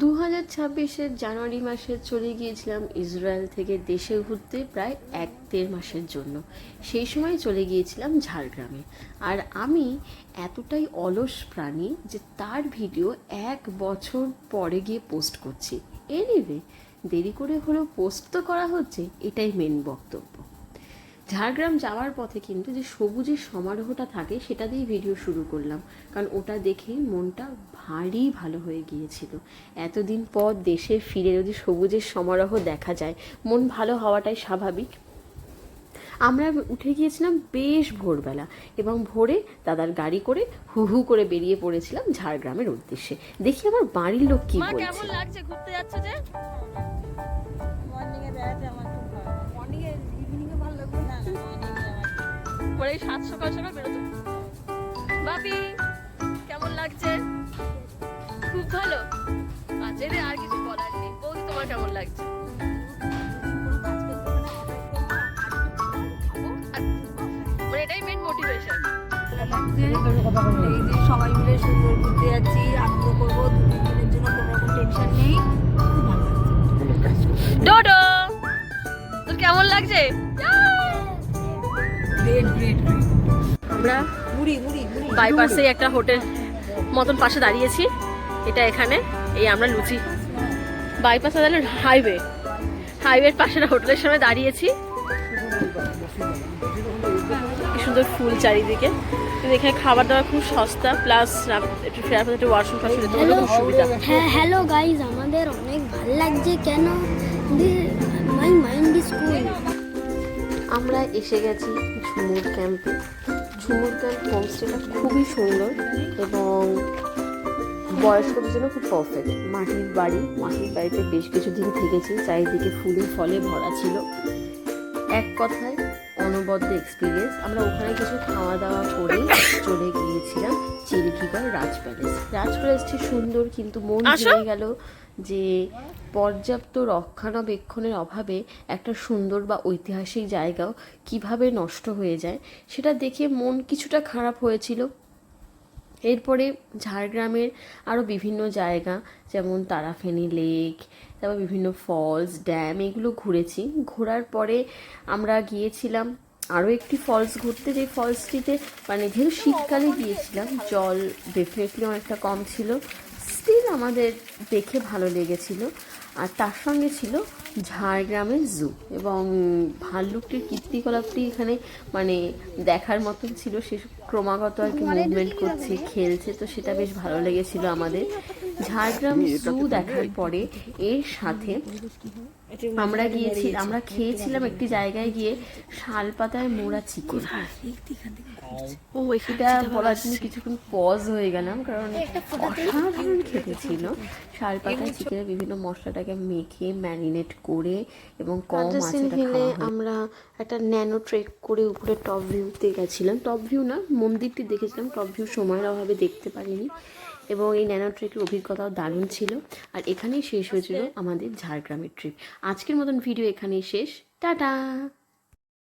2026-এর জানুয়ারি মাসে চলে গিয়েছিলাম ইসরায়েল থেকে দেশে ঘুরতে প্রায় 1-1.5 মাসের জন্য। সেই সময় চলে গিয়েছিলাম ঝাড়গ্রামে। আর আমি এতটাই অলস প্রাণী যে তার ভিডিও 1 বছর পরে গিয়ে পোস্ট করছি। এনিওয়ে, দেরি করে হলেও পোস্ট তো করা হচ্ছে, এটাই মেন বক্তব্য। ঝাড়গ্রাম যাওয়ার পথে কিন্তু যে সবুজের সমারোহটা থাকে সেটা দিয়েই ভিডিও শুরু করলাম, কারণ ওটা দেখেই মনটা ভারী ভালো হয়ে গিয়েছিল। এতদিন পর দেশে ফিরে যদি সবুজের সমারোহ দেখা যায়, মন ভালো হওয়াটাই স্বাভাবিক। আমরা উঠে গিয়েছিলাম বেশ ভোরবেলা এবং ভোরে দাদার গাড়ি করে হু হু করে বেরিয়ে পড়েছিলাম ঝাড়গ্রামের উদ্দেশ্যে। দেখি আমার বাড়ির লোক কি বলছে। কেমন লাগছে ঘুরতে যাচ্ছ যে? পরে 7 সকাল সকাল বেরোতো। বাপি কেমন লাগছে? খুব ভালো। আচ্ছা রে, আর কিছু বলার নেই। বৌদি তোমার কেমন লাগছে? মানে এটাই মেন মোটিভেশন। এই যে সবাই মিলে সুন্দর ঘুরতে যাচ্ছি, আনন্দ করবো, 2-3 দিনের জন্য কোনো রকম টেনশন নেই। খুব ভালো লাগছে। ডোডো তোর কেমন লাগছে? আমরা বাইপাসে একটা হোটেল মতন পাশে দাঁড়িয়েছি। এটা এখানে এই আমরা লুচি বাইপাসে দাঁড়ালে হাইওয়ের পাশে একটা হোটেলের সামনে দাঁড়িয়েছি। কি সুন্দর ফুল চারিদিকে, কিন্তু এখানে খাবার দাবার খুব সস্তা, প্লাস একটু ফেরার পথে একটু ওয়াশরুম ফ্যাসিলিটি হলে খুব সুবিধা। হ্যাঁ, হ্যালো গাইজ, আমাদের অনেক ভালো লাগছে। কেন মাই মাইন্ড ইজ কুল। আমরা এসে গেছি ঝুমুর ক্যাম্পে। ঝুমুর ক্যাম্প হোমস্টেটা খুবই সুন্দর এবং বয়স্কদের জন্য খুব পারফেক্ট। মাটির বাড়িতে বেশ কিছুদিন থেকেছি, চারিদিকে ফুলে ফলে ভরা ছিল। এক কথায় অনবদ্য এক্সপিরিয়েন্স। আমরা ওখানে কিছু খাওয়া দাওয়া করে চলে গিয়েছিলাম চিল্কিগড় রাজ প্যালেসটি সুন্দর, কিন্তু মন ভেঙে গেল যে পর্যাপ্ত রক্ষণাবেক্ষণের অভাবে একটা সুন্দর বা ঐতিহাসিক জায়গাও কিভাবে নষ্ট হয়ে যায় সেটা দেখে মন কিছুটা খারাপ হয়েছিল। এরপরে ঝাড়গ্রামের আরও বিভিন্ন জায়গা, যেমন তারাফেনী লেক, তারপর বিভিন্ন ফলস, ড্যাম, এগুলো ঘুরেছি। ঘোরার পরে আমরা গিয়েছিলাম আরও একটি ফলস ঘুরতে, যে ফলসটিতে মানে যেহেতু শীতকালে গিয়েছিলাম জল ডেফিনেটলি অনেকটা কম ছিল, স্টিল আমাদের দেখে ভালো লেগেছিল। আর তার সঙ্গে ছিল ঝাড়গ্রামের জু, এবং ভাল্লুকটির কীর্তিকলাপটি এখানে মানে দেখার মতন ছিল। সে ক্রমাগত আর কি মুভমেন্ট করছে, খেলছে, তো সেটা বেশ ভালো লেগেছিল আমাদের। ঝাড়গ্রাম জু দেখার পরে এর সাথে আমরা খেয়েছিলাম একটি জায়গায় গিয়ে শাল পাতায় মোড়া চিকেন। এটা বলার জন্য কিছুক্ষণ পজ হয়ে গেলাম, কারণ অসাধারণ খেতে ছিল। শাল পাতায় চিকেনের বিভিন্ন মশলাটাকে মেখে ম্যারিনেট করে এবং কম আঁচে ফেলে আমরা একটা ন্যানো ট্রেক করে উপরে টপ ভিউতে গেছিলাম। টপ ভিউ না, মন্দিরটি দেখেছিলাম, টপ ভিউ সময়ের অভাবে দেখতে পারিনি। এবং এই ন্যানো ট্রেকের অভিজ্ঞতাও দারুণ ছিল। আর এখানেই শেষ হয়েছিল আমাদের ঝাড়গ্রামের ট্রিপ। আজকের মতন ভিডিও এখানেই শেষ। টাটা।